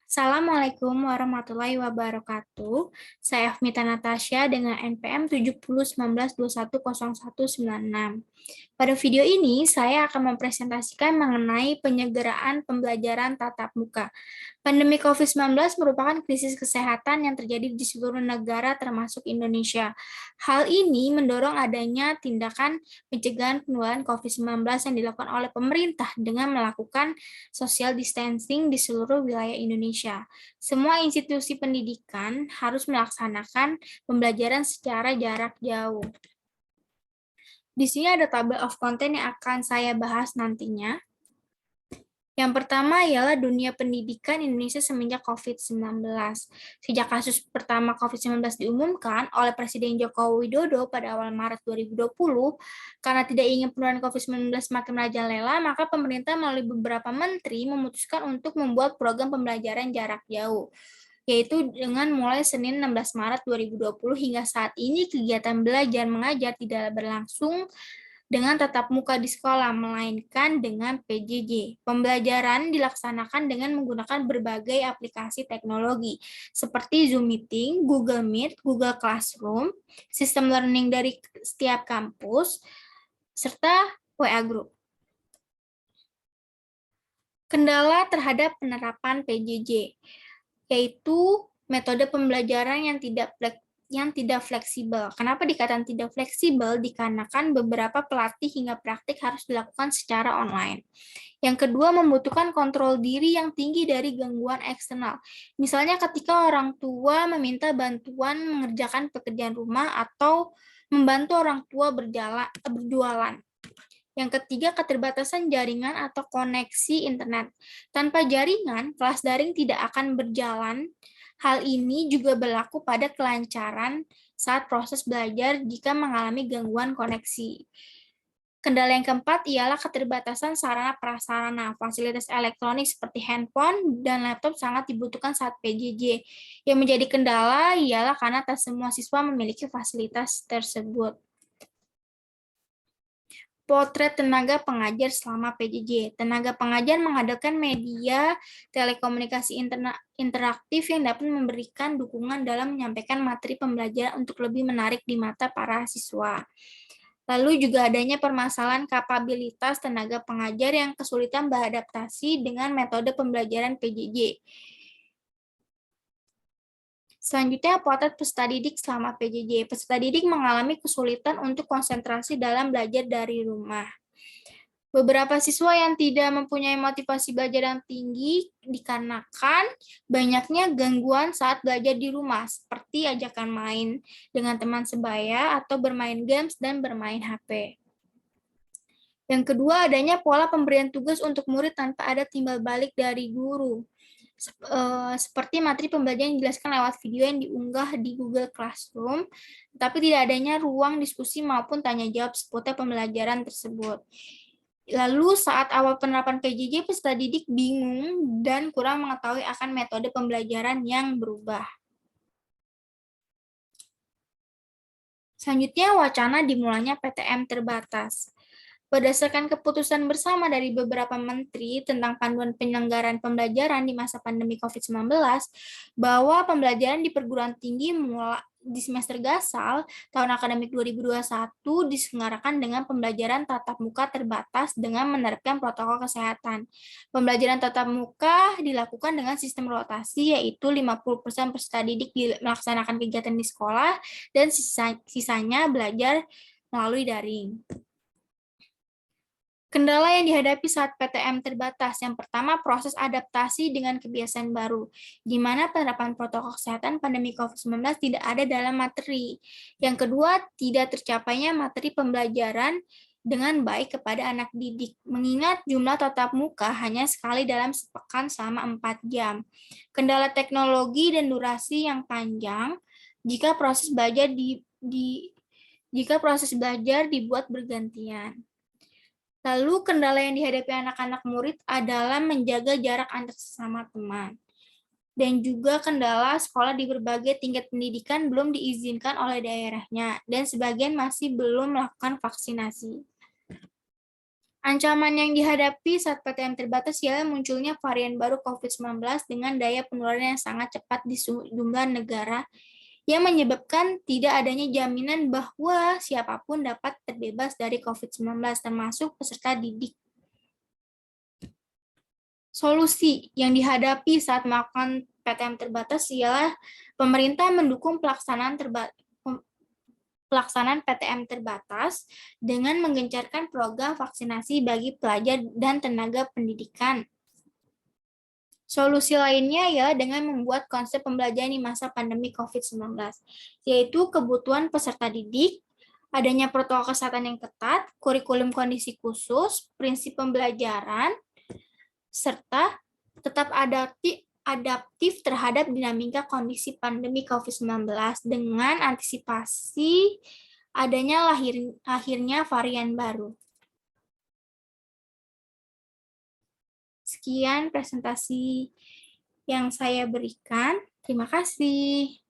Assalamualaikum warahmatullahi wabarakatuh. Saya Afmita Natasha dengan NPM 7019210196. Pada video ini, saya akan mempresentasikan mengenai penyelenggaraan pembelajaran tatap muka. Pandemi COVID-19 merupakan krisis kesehatan yang terjadi di seluruh negara termasuk Indonesia. Hal ini mendorong adanya tindakan pencegahan penularan COVID-19 yang dilakukan oleh pemerintah dengan melakukan social distancing di seluruh wilayah Indonesia. Semua institusi pendidikan harus melaksanakan pembelajaran secara jarak jauh. Di sini ada tabel of content yang akan saya bahas nantinya. Yang pertama ialah dunia pendidikan Indonesia semenjak COVID-19. Sejak kasus pertama COVID-19 diumumkan oleh Presiden Joko Widodo pada awal Maret 2020, karena tidak ingin penularan COVID-19 semakin merajalela, maka pemerintah melalui beberapa menteri memutuskan untuk membuat program pembelajaran jarak jauh, yaitu dengan mulai Senin 16 Maret 2020 hingga saat ini kegiatan belajar mengajar tidak berlangsung dengan tatap muka di sekolah, melainkan dengan PJJ. Pembelajaran dilaksanakan dengan menggunakan berbagai aplikasi teknologi, seperti Zoom Meeting, Google Meet, Google Classroom, sistem learning dari setiap kampus, serta WA Group. Kendala terhadap penerapan PJJ, yaitu metode pembelajaran yang tidak fleksibel. Kenapa dikatakan tidak fleksibel? Dikarenakan beberapa pelatih hingga praktik harus dilakukan secara online. Yang kedua, membutuhkan kontrol diri yang tinggi dari gangguan eksternal. Misalnya ketika orang tua meminta bantuan mengerjakan pekerjaan rumah atau membantu orang tua berjualan. Yang ketiga, keterbatasan jaringan atau koneksi internet. Tanpa jaringan, kelas daring tidak akan berjalan. Hal ini juga berlaku pada kelancaran saat proses belajar jika mengalami gangguan koneksi. Kendala yang keempat ialah keterbatasan sarana prasarana. Fasilitas elektronik seperti handphone dan laptop sangat dibutuhkan saat PJJ. Yang menjadi kendala ialah karena tak semua siswa memiliki fasilitas tersebut. Potret tenaga pengajar selama PJJ. Tenaga pengajar menghadirkan media telekomunikasi interaktif yang dapat memberikan dukungan dalam menyampaikan materi pembelajaran untuk lebih menarik di mata para siswa. Lalu juga adanya permasalahan kapabilitas tenaga pengajar yang kesulitan beradaptasi dengan metode pembelajaran PJJ. Selanjutnya, potret peserta didik selama PJJ. Peserta didik mengalami kesulitan untuk konsentrasi dalam belajar dari rumah. Beberapa siswa yang tidak mempunyai motivasi belajar yang tinggi dikarenakan banyaknya gangguan saat belajar di rumah, seperti ajakan main dengan teman sebaya atau bermain games dan bermain HP. Yang kedua, adanya pola pemberian tugas untuk murid tanpa ada timbal balik dari guru. Seperti materi pembelajaran yang dijelaskan lewat video yang diunggah di Google Classroom, tapi tidak adanya ruang diskusi maupun tanya jawab seputar pembelajaran tersebut. Lalu saat awal penerapan PJJ, peserta didik bingung dan kurang mengetahui akan metode pembelajaran yang berubah. Selanjutnya, wacana dimulainya PTM terbatas. Berdasarkan keputusan bersama dari beberapa menteri tentang panduan penyelenggaraan pembelajaran di masa pandemi COVID-19, bahwa pembelajaran di perguruan tinggi mulai di semester gasal tahun akademik 2021 diselenggarakan dengan pembelajaran tatap muka terbatas dengan menerapkan protokol kesehatan. Pembelajaran tatap muka dilakukan dengan sistem rotasi, yaitu 50% peserta didik melaksanakan kegiatan di sekolah dan sisanya belajar melalui daring. Kendala yang dihadapi saat PTM terbatas. Yang pertama, proses adaptasi dengan kebiasaan baru, di mana penerapan protokol kesehatan pandemi COVID-19 tidak ada dalam materi. Yang kedua, tidak tercapainya materi pembelajaran dengan baik kepada anak didik, mengingat jumlah tatap muka hanya sekali dalam sepekan selama 4 jam. Kendala teknologi dan durasi yang panjang jika proses belajar dibuat bergantian. Lalu kendala yang dihadapi anak-anak murid adalah menjaga jarak antar sesama teman. Dan juga kendala sekolah di berbagai tingkat pendidikan belum diizinkan oleh daerahnya, dan sebagian masih belum melakukan vaksinasi. Ancaman yang dihadapi saat PTM terbatas ialah munculnya varian baru COVID-19 dengan daya penularan yang sangat cepat di sejumlah negara yang menyebabkan tidak adanya jaminan bahwa siapapun dapat terbebas dari COVID-19, termasuk peserta didik. Solusi yang dihadapi saat melakukan PTM terbatas ialah pemerintah mendukung pelaksanaan PTM terbatas dengan menggencarkan program vaksinasi bagi pelajar dan tenaga pendidikan. Solusi lainnya ialah dengan membuat konsep pembelajaran di masa pandemi COVID-19, yaitu kebutuhan peserta didik, adanya protokol kesehatan yang ketat, kurikulum kondisi khusus, prinsip pembelajaran, serta tetap adaptif terhadap dinamika kondisi pandemi COVID-19 dengan antisipasi adanya lahirnya varian baru. Sekian presentasi yang saya berikan. Terima kasih.